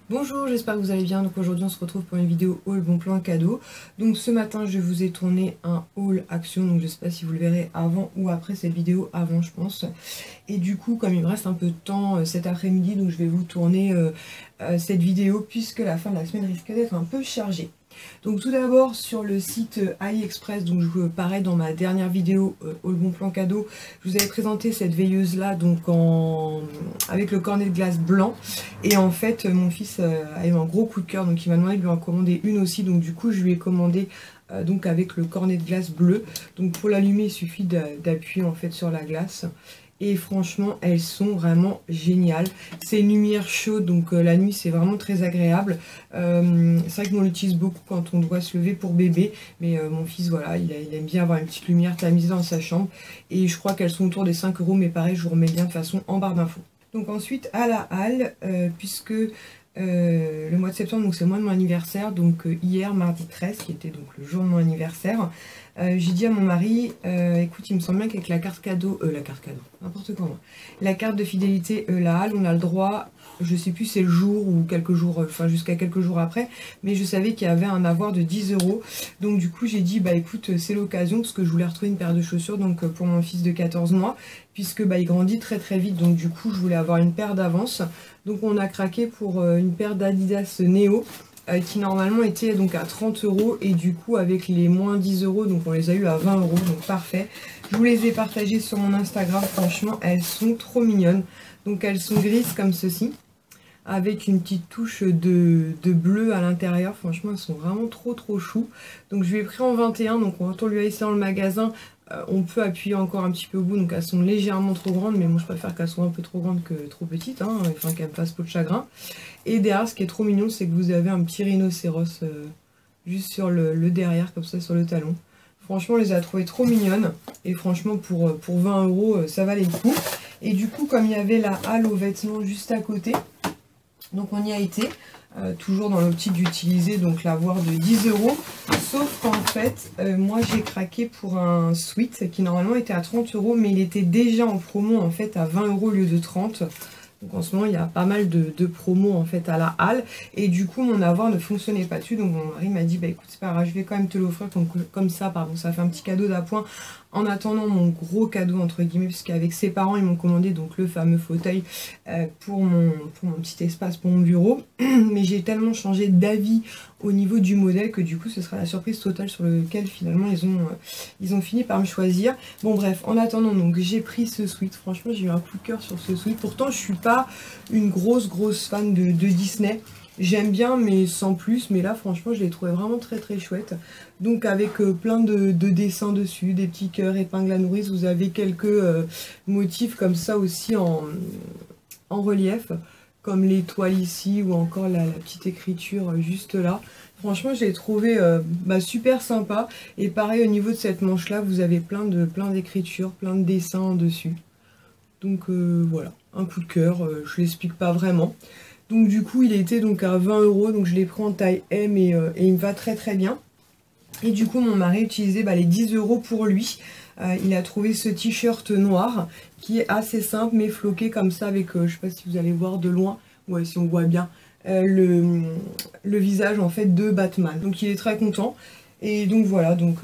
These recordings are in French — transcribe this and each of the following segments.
Bonjour, j'espère que vous allez bien. Donc aujourd'hui on se retrouve pour une vidéo haul bon plan cadeau. Donc ce matin je vous ai tourné un haul action, donc je sais pas si vous le verrez avant ou après cette vidéo, avant je pense. Et du coup comme il me reste un peu de temps cet après-midi, donc je vais vous tourner cette vidéo puisque la fin de la semaine risque d'être un peu chargée. Donc tout d'abord sur le site AliExpress, donc pareil dans ma dernière vidéo haul bon plan cadeau, je vous avais présenté cette veilleuse là donc avec le cornet de glace blanc, et en fait mon fils a eu un gros coup de cœur, donc il m'a demandé de lui en commander une aussi, donc du coup je lui ai commandé donc avec le cornet de glace bleu. Donc pour l'allumer il suffit d'appuyer en fait sur la glace. Et franchement elles sont vraiment géniales. C'est une lumière chaude, donc la nuit c'est vraiment très agréable. C'est vrai que nous on l'utilise beaucoup quand on doit se lever pour bébé, mais mon fils voilà il aime bien avoir une petite lumière tamisée dans sa chambre. Et je crois qu'elles sont autour des 5 €, mais pareil je vous remets bien de toute façon en barre d'infos. Donc ensuite à la halle, puisque le mois de septembre, donc c'est le mois de mon anniversaire, donc hier mardi 13 qui était donc le jour de mon anniversaire, j'ai dit à mon mari, écoute il me semble bien qu'avec la carte cadeau, n'importe quoi moi, la carte de fidélité la halle, on a le droit, je sais plus c'est le jour ou quelques jours, enfin jusqu'à quelques jours après, mais je savais qu'il y avait un avoir de 10 €. Donc du coup j'ai dit bah écoute c'est l'occasion, parce que je voulais retrouver une paire de chaussures donc pour mon fils de 14 mois, puisque bah il grandit très très vite, donc du coup je voulais avoir une paire d'avance. Donc on a craqué pour une paire d'Adidas Neo qui normalement était donc à 30 €, et du coup avec les moins 10 €, donc on les a eu à 20 €, donc parfait. Je vous les ai partagées sur mon Instagram, franchement elles sont trop mignonnes. Donc elles sont grises comme ceci, avec une petite touche de bleu à l'intérieur. Franchement elles sont vraiment trop chou. Donc je lui ai pris en 21, donc quand on lui a laissé dans le magasin, on peut appuyer encore un petit peu au bout, donc elles sont légèrement trop grandes, mais moi je préfère qu'elles soient un peu trop grandes que trop petites, hein, enfin qu'elles me fassent peau de chagrin. Et derrière, ce qui est trop mignon, c'est que vous avez un petit rhinocéros juste sur le derrière, comme ça, sur le talon. Franchement, on les a trouvées trop mignonnes, et franchement, pour 20 €, ça valait le coup. Et du coup, comme il y avait la halle aux vêtements juste à côté, donc on y a été, toujours dans l'optique d'utiliser donc l'avoir de 10 €. Sauf qu'en fait, moi j'ai craqué pour un sweat qui normalement était à 30 €, mais il était déjà en promo en fait à 20 € au lieu de 30 €. Donc en ce moment il y a pas mal de promos en fait à la halle, et du coup mon avoir ne fonctionnait pas dessus. Donc mon mari m'a dit bah écoute c'est pas grave, je vais quand même te l'offrir comme ça, pardon, ça fait un petit cadeau d'appoint en attendant mon gros cadeau entre guillemets, puisqu'avec ses parents ils m'ont commandé donc le fameux fauteuil pour mon petit espace, pour mon bureau. Mais j'ai tellement changé d'avis au niveau du modèle que du coup ce sera la surprise totale sur lequel finalement ils ont fini par me choisir. Bon bref, en attendant donc j'ai pris ce sweat. Franchement j'ai eu un coup de cœur sur ce sweat. Pourtant je suis pas une grosse fan de Disney. J'aime bien mais sans plus, mais là franchement je l'ai trouvé vraiment très chouette. Donc avec plein de dessins dessus, des petits cœurs, épingles à nourrice, vous avez quelques motifs comme ça aussi en relief, comme l'étoile ici, ou encore la petite écriture juste là. Franchement je l'ai trouvé super sympa. Et pareil au niveau de cette manche là, vous avez plein d'écritures, plein de dessins en dessus. Donc voilà, un coup de cœur, je l'explique pas vraiment. Donc du coup il était donc à 20 €, donc je l'ai pris en taille M, et il me va très bien. Et du coup mon mari utilisait les 10 € pour lui. Il a trouvé ce t-shirt noir qui est assez simple mais floqué comme ça, avec je sais pas si vous allez voir de loin, ouais si on voit bien le visage en fait de Batman. Donc il est très content. Et donc voilà, donc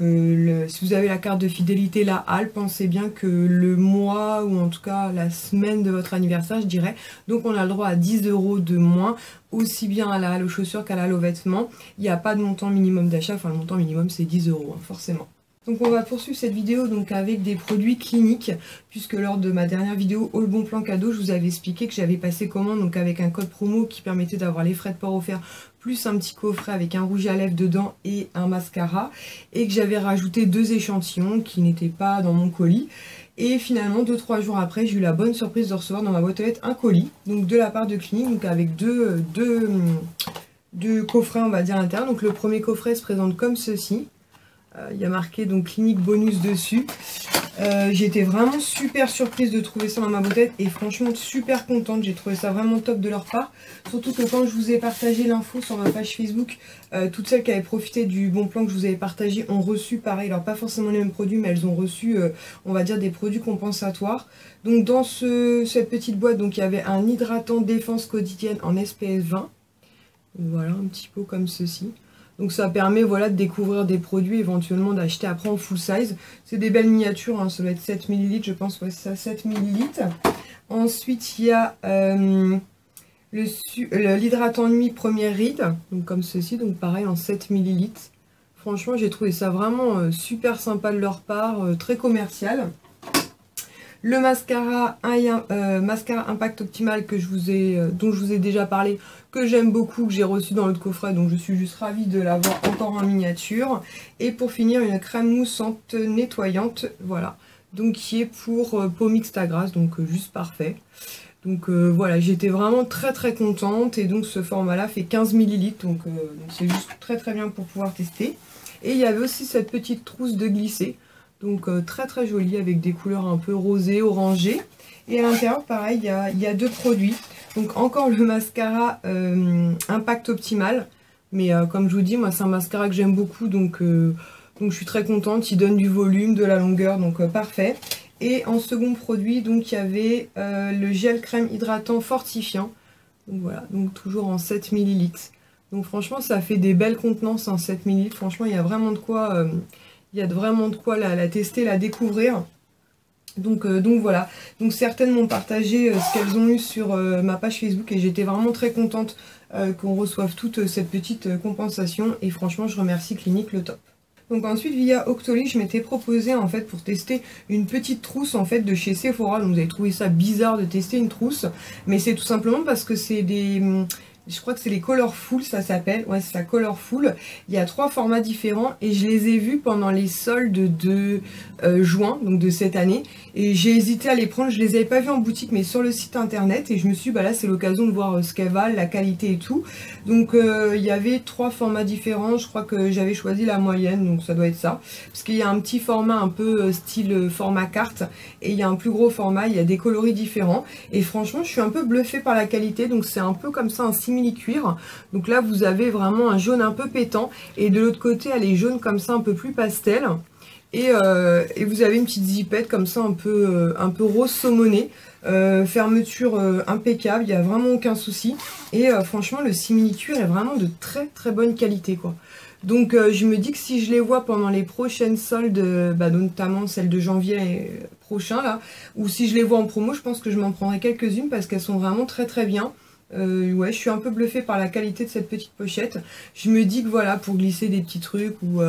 si vous avez la carte de fidélité la halle, pensez bien que le mois, ou en tout cas la semaine de votre anniversaire je dirais, donc on a le droit à 10 € de moins, aussi bien à la halle aux chaussures qu'à la halle aux vêtements. Il n'y a pas de montant minimum d'achat, enfin le montant minimum c'est 10 € hein, forcément. Donc on va poursuivre cette vidéo donc avec des produits cliniques, puisque lors de ma dernière vidéo haul bon plan cadeau, je vous avais expliqué que j'avais passé commande donc avec un code promo qui permettait d'avoir les frais de port offerts, plus un petit coffret avec un rouge à lèvres dedans et un mascara, et que j'avais rajouté 2 échantillons qui n'étaient pas dans mon colis. Et finalement 2-3 jours après, j'ai eu la bonne surprise de recevoir dans ma boîte aux lettres un colis, donc de la part de Clinique, donc avec deux coffrets on va dire à l'intérieur. Donc le premier coffret se présente comme ceci. Il y a marqué donc Clinique Bonus dessus. J'étais vraiment super surprise de trouver ça dans ma boîte, et franchement super contente. J'ai trouvé ça vraiment top de leur part. Surtout que quand je vous ai partagé l'info sur ma page Facebook, toutes celles qui avaient profité du bon plan que je vous avais partagé ont reçu pareil. Alors pas forcément les mêmes produits, mais elles ont reçu on va dire des produits compensatoires. Donc dans cette petite boîte, donc il y avait un hydratant défense quotidienne en SPF 20. Donc voilà, un petit pot comme ceci. Donc ça permet voilà, de découvrir des produits, éventuellement d'acheter après en full size. C'est des belles miniatures, hein, ça doit être 7 ml, je pense, ouais, c'est ça, 7 ml. Ensuite, il y a l'hydratant nuit première ride, donc comme ceci, donc pareil en 7 ml. Franchement, j'ai trouvé ça vraiment super sympa de leur part, très commercial. Le mascara, mascara Impact Optimal que dont je vous ai déjà parlé, que j'aime beaucoup, que j'ai reçu dans l'autre coffret, donc je suis juste ravie de l'avoir encore en miniature. Et pour finir, une crème moussante nettoyante, voilà, donc qui est pour peau mixte à grasse, donc juste parfait. Donc voilà, j'étais vraiment très contente, et donc ce format-là fait 15 ml, donc c'est juste très bien pour pouvoir tester. Et il y avait aussi cette petite trousse de glisser. Donc très jolie avec des couleurs un peu rosées, orangées. Et à l'intérieur, pareil, il y a deux produits. Donc encore le mascara Impact Optimal. Mais comme je vous dis, moi c'est un mascara que j'aime beaucoup. Donc je suis très contente. Il donne du volume, de la longueur. Donc parfait. Et en second produit, donc il y avait le gel crème hydratant fortifiant. Donc voilà, donc toujours en 7 ml. Donc franchement, ça fait des belles contenances en 7 ml. Franchement, il y a vraiment de quoi... il y a vraiment de quoi la tester, la découvrir. Donc voilà. Donc certaines m'ont partagé ce qu'elles ont eu sur ma page Facebook et j'étais vraiment très contente qu'on reçoive toute cette petite compensation. Et franchement, je remercie Clinique le top. Donc ensuite, via Octoly, je m'étais proposé en fait pour tester une petite trousse en fait de chez Sephora. Donc vous avez trouvé ça bizarre de tester une trousse, mais c'est tout simplement parce que c'est des... Je crois que c'est les Colorful, ça s'appelle. Ouais, c'est ça, Colorful. Il y a 3 formats différents et je les ai vus pendant les soldes de juin, donc de cette année. Et j'ai hésité à les prendre. Je les avais pas vus en boutique, mais sur le site internet. Et je me suis dit, bah là, c'est l'occasion de voir ce qu'elles valent, la qualité et tout. Donc, il y avait 3 formats différents. Je crois que j'avais choisi la moyenne, donc ça doit être ça. Parce qu'il y a un petit format un peu style format carte. Et il y a un plus gros format. Il y a des coloris différents. Et franchement, je suis un peu bluffée par la qualité. Donc, c'est un peu comme ça, un simili-cuir. Donc là, vous avez vraiment un jaune un peu pétant. Et de l'autre côté, elle est jaune comme ça, un peu plus pastel. Et vous avez une petite zipette comme ça, un peu rose saumonné. Fermeture impeccable, il n'y a vraiment aucun souci. Et franchement, le simili-cuir est vraiment de très bonne qualité, quoi. Donc je me dis que si je les vois pendant les prochaines soldes, notamment celle de janvier prochain, là, ou si je les vois en promo, je pense que je m'en prendrai quelques-unes parce qu'elles sont vraiment très bien. Ouais, je suis un peu bluffée par la qualité de cette petite pochette. Je me dis que voilà, pour glisser des petits trucs ou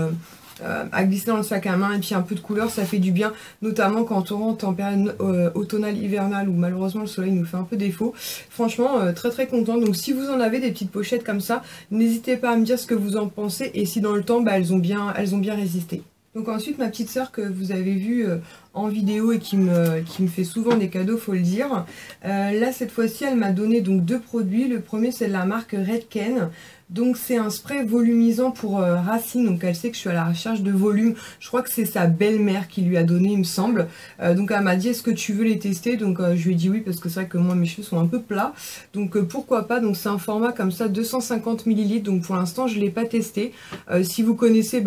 à glisser dans le sac à main et puis un peu de couleur, ça fait du bien, notamment quand on rentre en période automnale hivernale où malheureusement le soleil nous fait un peu défaut. Franchement, très contente. Donc si vous en avez des petites pochettes comme ça, n'hésitez pas à me dire ce que vous en pensez et si dans le temps, elles ont bien résisté. Donc ensuite, ma petite sœur que vous avez vue en vidéo et qui me fait souvent des cadeaux, faut le dire. Là, cette fois-ci, elle m'a donné donc 2 produits. Le premier, c'est de la marque Redken. Donc c'est un spray volumisant pour racines, donc elle sait que je suis à la recherche de volume. Je crois que c'est sa belle-mère qui lui a donné, il me semble. Donc elle m'a dit, est-ce que tu veux les tester? Donc je lui ai dit oui, parce que c'est vrai que moi mes cheveux sont un peu plats. Donc pourquoi pas. Donc c'est un format comme ça, 250 ml. Donc pour l'instant je ne l'ai pas testé. Si vous connaissez,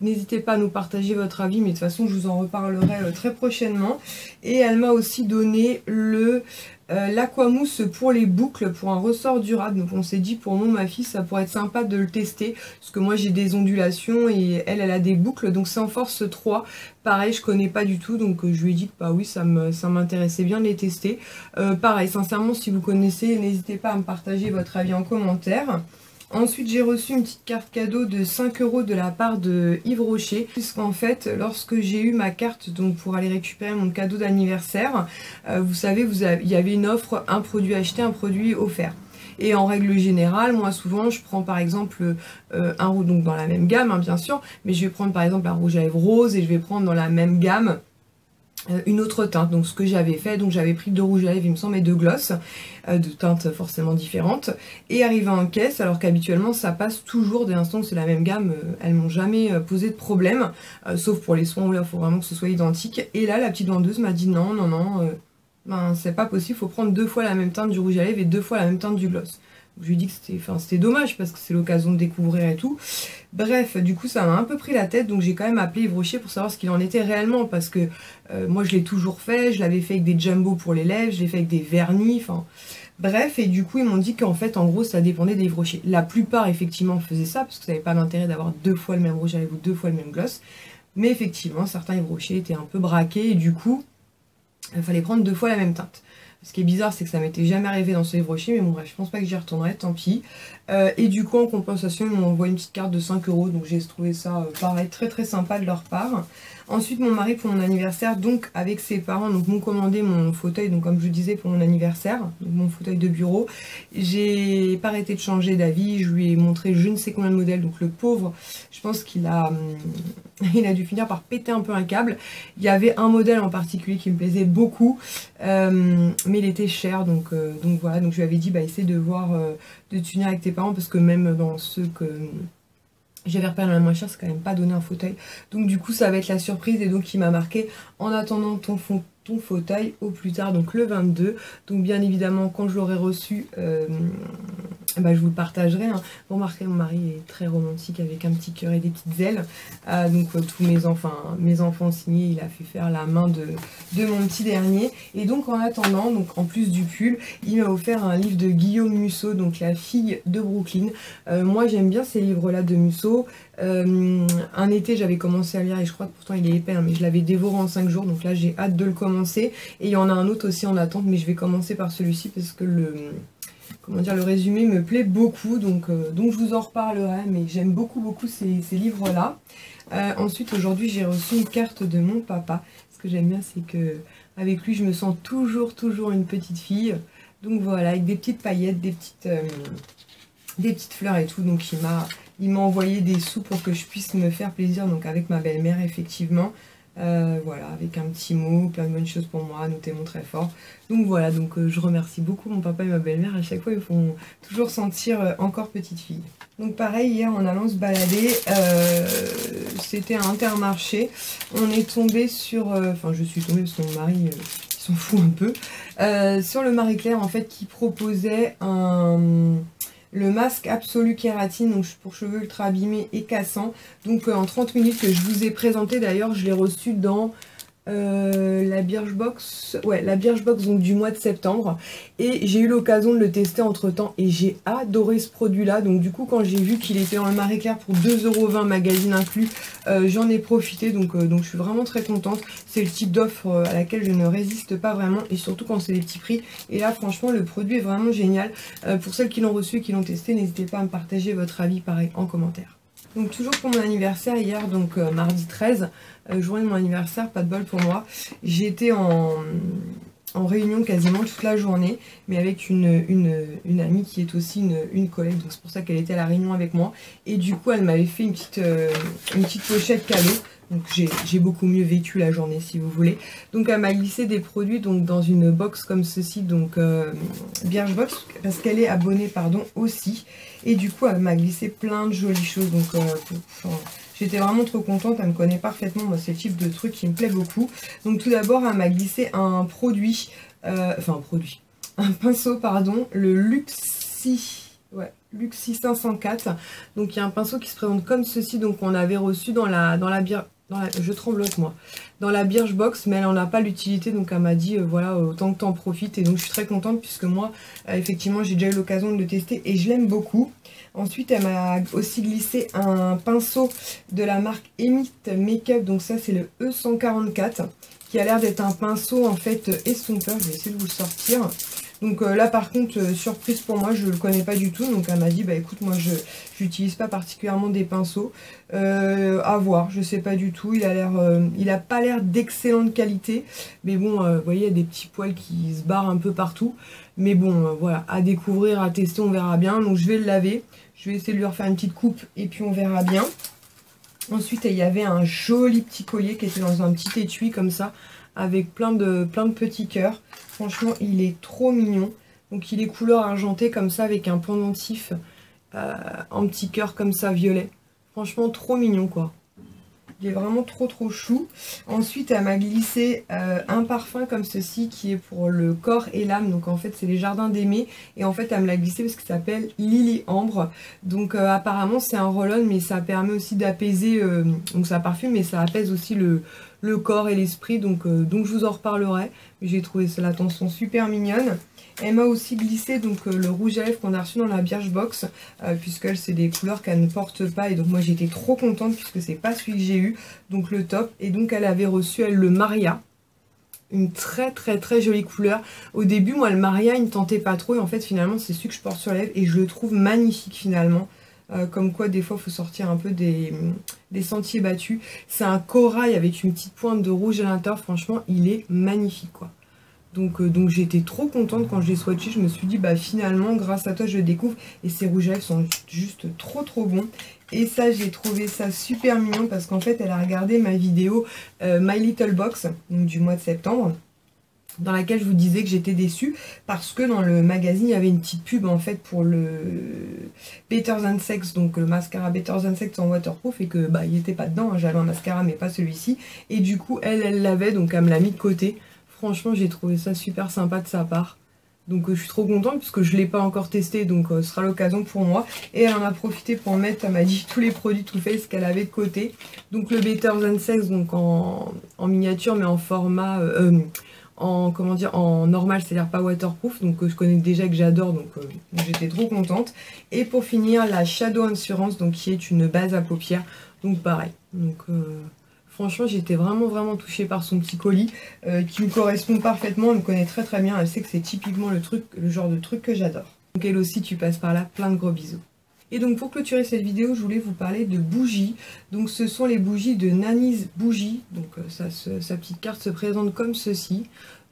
n'hésitez pas à nous partager votre avis, mais de toute façon je vous en reparlerai très prochainement. Et elle m'a aussi donné l'aquamousse pour les boucles, pour un ressort durable. Donc on s'est dit pour moi, ma fille, ça pourrait être sympa de le tester, parce que moi j'ai des ondulations et elle a des boucles. Donc c'est en force 3, pareil, je connais pas du tout, donc je lui ai dit que bah oui, ça m'intéressait bien de les tester. Pareil, sincèrement, si vous connaissez, n'hésitez pas à me partager votre avis en commentaire. Ensuite, j'ai reçu une petite carte cadeau de 5 € de la part de Yves Rocher, puisqu'en fait, lorsque j'ai eu ma carte donc pour aller récupérer mon cadeau d'anniversaire, vous savez, il y avait une offre, un produit acheté, un produit offert. Et en règle générale, moi souvent, je prends par exemple un rouge, donc dans la même gamme, hein, bien sûr, mais je vais prendre par exemple un rouge à lèvres rose et je vais prendre dans la même gamme une autre teinte. Donc ce que j'avais fait, donc j'avais pris 2 rouges à lèvres, il me semble, et 2 glosses de teintes forcément différentes, et arrivé en caisse, alors qu'habituellement ça passe toujours, dès l'instant que c'est la même gamme, elles m'ont jamais posé de problème, sauf pour les soins où là il faut vraiment que ce soit identique. Et là la petite vendeuse m'a dit non, c'est pas possible, il faut prendre 2 fois la même teinte du rouge à lèvres et 2 fois la même teinte du gloss. Je lui ai dit que c'était dommage parce que c'est l'occasion de découvrir et tout. Bref, du coup ça m'a un peu pris la tête, donc j'ai quand même appelé Yves Rocher pour savoir ce qu'il en était réellement, parce que moi je l'ai toujours fait, je l'avais fait avec des jumbo pour les lèvres, je l'ai fait avec des vernis, enfin Bref, et du coup ils m'ont dit qu'en fait en gros ça dépendait des livres rochers. La plupart effectivement faisaient ça parce que ça n'avait pas d'intérêt d'avoir 2 fois le même rouge à lèvres ou 2 fois le même gloss. Mais effectivement certains livres rochers étaient un peu braqués et du coup il fallait prendre 2 fois la même teinte. Ce qui est bizarre, c'est que ça m'était jamais arrivé dans ce livre rocher, mais bon bref, je pense pas que j'y retournerai, tant pis. Et du coup, en compensation, ils m'ont envoyé une petite carte de 5 €, donc j'ai trouvé ça pareil, très très sympa de leur part. Ensuite, mon mari, pour mon anniversaire, donc avec ses parents, donc m'ont commandé mon fauteuil, donc comme je vous disais, pour mon anniversaire, donc mon fauteuil de bureau. J'ai pas arrêté de changer d'avis, je lui ai montré je ne sais combien de modèles, donc le pauvre, je pense qu'il a, il a dû finir par péter un peu un câble. Il y avait un modèle en particulier qui me plaisait beaucoup, mais il était cher, donc voilà, donc je lui avais dit, bah essaie de voir, de t'unir avec tes parents, parce que même dans ceux que j'avais repéré dans la moins chère, c'est quand même pas donné un fauteuil. Donc du coup ça va être la surprise, et donc il m'a marqué en attendant ton fauteuil au plus tard, donc le 22. Donc bien évidemment quand je l'aurai reçu, bah, je vous le partagerai, hein. Vous remarquez, mon mari est très romantique avec un petit cœur et des petites ailes. Donc tous mes enfants signés, il a fait faire la main de mon petit dernier. Et donc en attendant, donc en plus du pull, il m'a offert un livre de Guillaume Musso, donc La fille de Brooklyn. Moi j'aime bien ces livres-là de Musso. Un été j'avais commencé à lire, et je crois que pourtant il est épais, hein, mais je l'avais dévoré en 5 jours, donc là j'ai hâte de le commencer. Et il y en a un autre aussi en attente, mais je vais commencer par celui-ci parce que le résumé me plaît beaucoup, donc je vous en reparlerai, mais j'aime beaucoup ces livres-là. Ensuite, aujourd'hui, j'ai reçu une carte de mon papa. Ce que j'aime bien, c'est que avec lui, je me sens toujours une petite fille. Donc voilà, avec des petites paillettes, des petites fleurs et tout. Donc il m'a envoyé des sous pour que je puisse me faire plaisir, donc avec ma belle-mère, effectivement. Voilà, avec un petit mot, plein de bonnes choses pour moi, notez-moi très fort. Donc voilà, donc je remercie beaucoup mon papa et ma belle-mère. À chaque fois, ils me font toujours sentir encore petite fille. Donc pareil, hier en allant se balader, c'était un Intermarché. On est tombé sur, enfin je suis tombée parce que mon mari il s'en fout un peu, sur le Marie-Claire en fait, qui proposait le masque Absolu Kératine, donc pour cheveux ultra abîmés et cassants. Donc en 30 minutes que je vous ai présenté, d'ailleurs je l'ai reçu dans la Birchbox, ouais, la Birchbox donc du mois de septembre, et j'ai eu l'occasion de le tester entre temps et j'ai adoré ce produit là. Donc du coup quand j'ai vu qu'il était dans le Marie-Claire pour 2,20 € magazine inclus, j'en ai profité, donc je suis vraiment très contente. C'est le type d'offre à laquelle je ne résiste pas vraiment, et surtout quand c'est des petits prix. Et là franchement le produit est vraiment génial. Pour celles qui l'ont reçu et qui l'ont testé, n'hésitez pas à me partager votre avis pareil en commentaire. Donc toujours pour mon anniversaire hier, donc mardi 13, journée de mon anniversaire, pas de bol pour moi. J'étais en réunion quasiment toute la journée, mais avec une amie qui est aussi une collègue, donc c'est pour ça qu'elle était à la réunion avec moi. Et du coup elle m'avait fait une petite pochette cadeau. Donc j'ai beaucoup mieux vécu la journée si vous voulez. Donc elle m'a glissé des produits donc dans une box comme ceci, donc Birchbox, parce qu'elle est abonnée aussi. Et du coup elle m'a glissé plein de jolies choses. Donc j'étais vraiment trop contente, elle me connaît parfaitement, moi c'est le type de truc qui me plaît beaucoup. Donc tout d'abord elle m'a glissé un produit, un pinceau pardon, le Luxi. Ouais, Luxi 504. Donc il y a un pinceau qui se présente comme ceci. Donc on avait reçu dans la je tremblote moi, dans la Birchbox, mais elle n'en a pas l'utilité, donc elle m'a dit voilà, autant que tu en profites. Et donc je suis très contente puisque moi effectivement j'ai déjà eu l'occasion de le tester et je l'aime beaucoup. Ensuite elle m'a aussi glissé un pinceau de la marque Emit Makeup, donc ça c'est le E144, qui a l'air d'être un pinceau en fait estompeur. Je vais essayer de vous le sortir. Donc là par contre, surprise pour moi, je ne le connais pas du tout. Donc elle m'a dit, bah écoute, moi je n'utilise pas particulièrement des pinceaux. À voir, je sais pas du tout. Il a pas l'air d'excellente qualité. Mais bon, vous voyez, il y a des petits poils qui se barrent un peu partout. Mais bon, voilà, à découvrir, à tester, on verra bien. Donc je vais le laver. Je vais essayer de lui refaire une petite coupe et puis on verra bien. Ensuite, il y avait un joli petit collier qui était dans un petit étui comme ça, avec plein de petits cœurs. Franchement, il est trop mignon. Donc il est couleur argentée comme ça, avec un pendentif en petit cœur comme ça, violet. Franchement, trop mignon quoi. Il est vraiment trop chou. Ensuite, elle m'a glissé un parfum comme ceci qui est pour le corps et l'âme. Donc en fait, c'est les Jardins d'Aimé. Et en fait, elle me l'a glissé parce qu'il s'appelle Lily Ambre. Donc apparemment, c'est un roll-on, mais ça permet aussi d'apaiser. Donc ça parfume, mais ça apaise aussi le corps et l'esprit. Donc je vous en reparlerai. J'ai trouvé la tension super mignonne. Elle m'a aussi glissé donc le rouge à lèvres qu'on a reçu dans la Birchbox, puisqu'elle c'est des couleurs qu'elle ne porte pas, et donc moi j'étais trop contente puisque c'est pas celui que j'ai eu, donc le top. Et donc elle avait reçu elle le Maria, une très jolie couleur. Au début moi le Maria il ne tentait pas trop, et en fait finalement c'est celui que je porte sur les lèvres et je le trouve magnifique finalement. Comme quoi des fois il faut sortir un peu des sentiers battus. C'est un corail avec une petite pointe de rouge à l'intérieur, franchement il est magnifique quoi. Donc j'étais trop contente quand je l'ai swatché, je me suis dit bah finalement grâce à toi je le découvre, et ces rouges à lèvres sont juste trop bons. Et ça j'ai trouvé ça super mignon parce qu'en fait elle a regardé ma vidéo My Little Box donc du mois de septembre, dans laquelle je vous disais que j'étais déçue parce que dans le magazine il y avait une petite pub en fait pour le Better Than Sex, donc le mascara Better Than Sex en waterproof, et que bah il n'était pas dedans, hein. J'avais un mascara mais pas celui-ci, et du coup elle l'avait, donc elle me l'a mis de côté. Franchement j'ai trouvé ça super sympa de sa part, donc je suis trop contente puisque je ne l'ai pas encore testé, donc ce sera l'occasion pour moi. Et elle en a profité pour mettre, elle m'a dit, tous les produits Too Faced qu'elle avait de côté. Donc le Better Than Sex donc en miniature mais en format comment dire, en normal, c'est-à-dire pas waterproof, donc je connais déjà, que j'adore, donc j'étais trop contente. Et pour finir la Shadow Assurance, donc qui est une base à paupières, donc pareil. Donc franchement j'étais vraiment touchée par son petit colis qui me correspond parfaitement. Elle me connaît très bien, elle sait que c'est typiquement le genre de truc que j'adore. Donc elle aussi, tu passes par là, plein de gros bisous. Et donc pour clôturer cette vidéo, je voulais vous parler de bougies. Donc ce sont les bougies de Nanny's Bougie. Donc sa petite carte se présente comme ceci.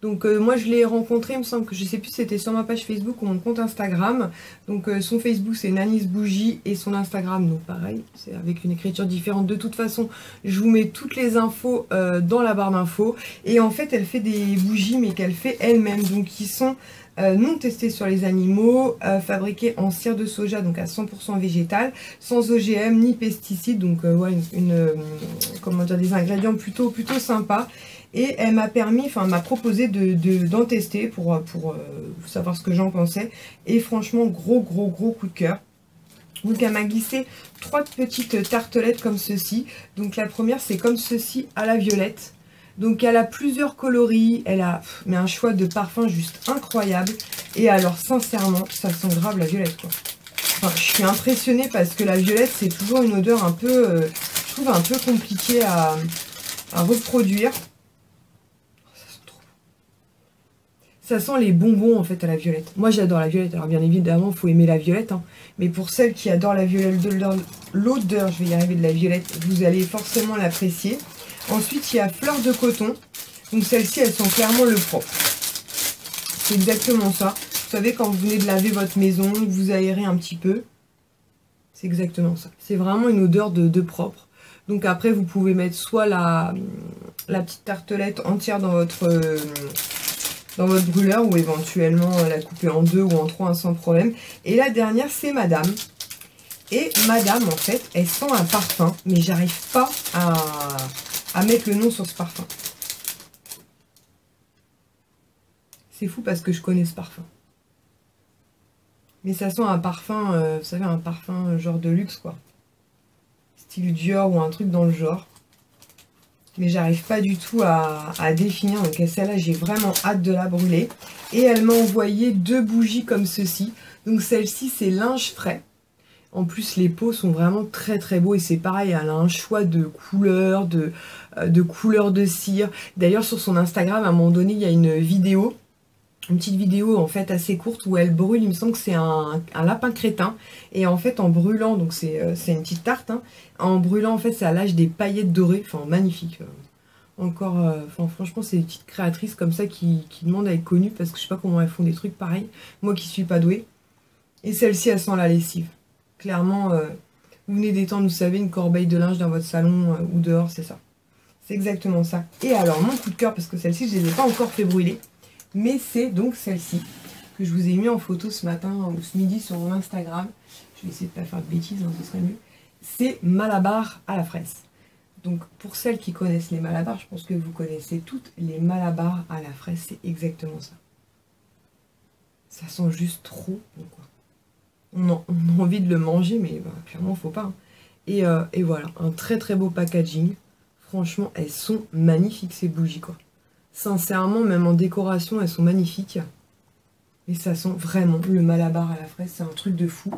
Donc moi je l'ai rencontré, il me semble que je sais plus si c'était sur ma page Facebook ou mon compte Instagram. Donc son Facebook c'est Nanny's Bougie et son Instagram, donc pareil, c'est avec une écriture différente. De toute façon, je vous mets toutes les infos dans la barre d'infos. Et en fait elle fait des bougies mais qu'elle fait elle-même, donc qui sont non testés sur les animaux, fabriqués en cire de soja, donc à 100% végétal, sans OGM ni pesticides, donc ouais, comment dire, des ingrédients plutôt sympas. Et elle m'a permis, enfin m'a proposé d'en tester pour savoir ce que j'en pensais. Et franchement, gros coup de cœur. Donc elle m'a glissé 3 petites tartelettes comme ceci. Donc la première c'est comme ceci à la violette. Donc elle a plusieurs coloris, elle a mais un choix de parfum juste incroyable. Et alors sincèrement, ça sent grave la violette quoi. Enfin, je suis impressionnée parce que la violette c'est toujours une odeur un peu, je trouve un peu compliquée à reproduire. Ça sent les bonbons en fait à la violette. Moi j'adore la violette, alors bien évidemment il faut aimer la violette, hein. Mais pour celles qui adorent la violette, l'odeur, je vais y arriver, de la violette, vous allez forcément l'apprécier. Ensuite il y a fleur de coton, donc celles-ci elles sont clairement le propre. C'est exactement ça. Vous savez quand vous venez de laver votre maison, que vous aérez un petit peu, c'est exactement ça. C'est vraiment une odeur de propre. Donc après vous pouvez mettre soit la petite tartelette entière dans votre brûleur, ou éventuellement la couper en 2 ou en 3 hein, sans problème. Et la dernière c'est Madame. Et Madame en fait elle sent un parfum, mais j'arrive pas à mettre le nom sur ce parfum. C'est fou parce que je connais ce parfum. Mais ça sent un parfum, vous savez, un parfum genre de luxe quoi. Style Dior ou un truc dans le genre. Mais j'arrive pas du tout à définir. Donc celle-là j'ai vraiment hâte de la brûler. Et elle m'a envoyé 2 bougies comme ceci. Donc celle-ci c'est linge frais. En plus les pots sont vraiment très beaux. Et c'est pareil, elle a un choix de couleurs, de couleurs de cire. D'ailleurs sur son Instagram à un moment donné il y a une vidéo. Une petite vidéo en fait assez courte où elle brûle, il me semble que c'est un lapin crétin. Et en fait en brûlant, donc c'est une petite tarte, hein, en brûlant en fait ça lâche des paillettes dorées, enfin magnifique. Encore, enfin franchement c'est des petites créatrices comme ça qui demandent à être connues parce que je sais pas comment elles font des trucs pareils. Moi qui suis pas douée. Et celle-ci elle sent la lessive. Clairement, vous venez d'étendre, vous savez, une corbeille de linge dans votre salon ou dehors, c'est ça. C'est exactement ça. Et alors mon coup de cœur, parce que celle-ci je les ai pas encore fait brûler. Mais c'est donc celle-ci que je vous ai mis en photo ce matin ou ce midi sur mon Instagram. Je vais essayer de ne pas faire de bêtises, hein, ce serait mieux. C'est Malabar à la fraise. Donc pour celles qui connaissent les Malabars, je pense que vous connaissez toutes les Malabars à la fraise. C'est exactement ça. Ça sent juste trop bon quoi. On a envie de le manger, mais bah, clairement faut pas. Hein. Et voilà, un très beau packaging. Franchement, elles sont magnifiques ces bougies quoi. Sincèrement, même en décoration, elles sont magnifiques. Et ça sent vraiment le Malabar à la fraise, c'est un truc de fou.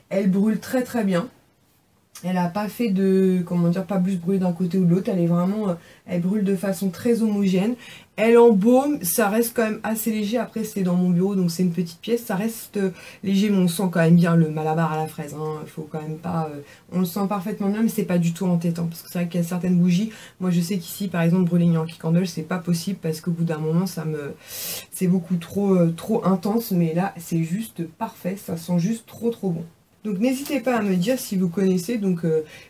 Elle brûle très très bien. Elle n'a pas fait de, comment dire, pas plus brûler d'un côté ou de l'autre. Elle est vraiment, elle brûle de façon très homogène. Elle embaume, ça reste quand même assez léger. Après c'est dans mon bureau donc c'est une petite pièce. Ça reste léger mais on sent quand même bien le Malabar à la fraise. Hein. Faut quand même pas, on le sent parfaitement bien mais c'est pas du tout entêtant. Parce que c'est vrai qu'il y a certaines bougies. Moi je sais qu'ici par exemple brûler une Yankee Candle c'est pas possible parce qu'au bout d'un moment c'est beaucoup trop intense. Mais là c'est juste parfait. Ça sent juste trop bon. Donc n'hésitez pas à me dire si vous connaissez donc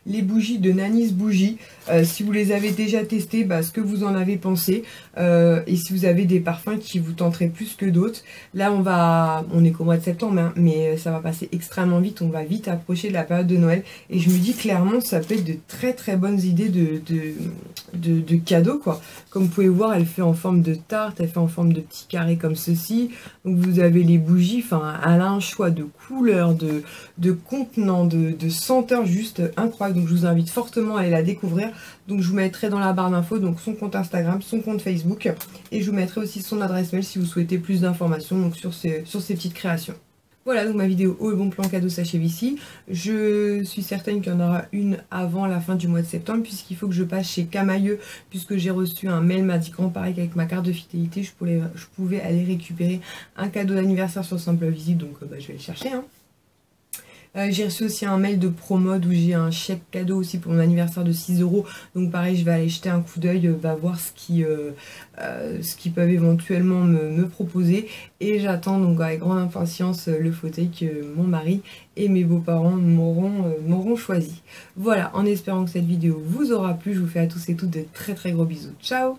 les bougies de Nanis Bougie, si vous les avez déjà testées, ce que vous en avez pensé, et si vous avez des parfums qui vous tenteraient plus que d'autres. Là on est qu'au mois de septembre, hein, mais ça va passer extrêmement vite, on va vite approcher de la période de Noël, et je me dis clairement ça peut être de très bonnes idées de cadeaux quoi. Comme vous pouvez voir elle fait en forme de tarte, elle fait en forme de petits carrés comme ceci, donc vous avez les bougies, enfin elle a un choix de couleurs, de contenants, de senteurs juste incroyable. Donc je vous invite fortement à aller la découvrir. Donc je vous mettrai dans la barre d'infos donc son compte Instagram, son compte Facebook, et je vous mettrai aussi son adresse mail si vous souhaitez plus d'informations donc sur ces petites créations. Voilà, donc ma vidéo haul bon plan cadeau s'achève ici. Je suis certaine qu'il y en aura une avant la fin du mois de septembre, puisqu'il faut que je passe chez Camailleux, puisque j'ai reçu un mail mardi grand pareil qu'avec ma carte de fidélité, je pouvais aller récupérer un cadeau d'anniversaire sur simple visite, donc je vais le chercher. Hein. J'ai reçu aussi un mail de Promode où j'ai un chèque cadeau aussi pour mon anniversaire de 6 €. Donc pareil, je vais aller jeter un coup d'œil, voir ce qu'ils peuvent éventuellement me proposer. Et j'attends donc avec grande impatience le fauteuil que mon mari et mes beaux-parents m'auront choisi. Voilà, en espérant que cette vidéo vous aura plu, je vous fais à tous et toutes de très gros bisous. Ciao!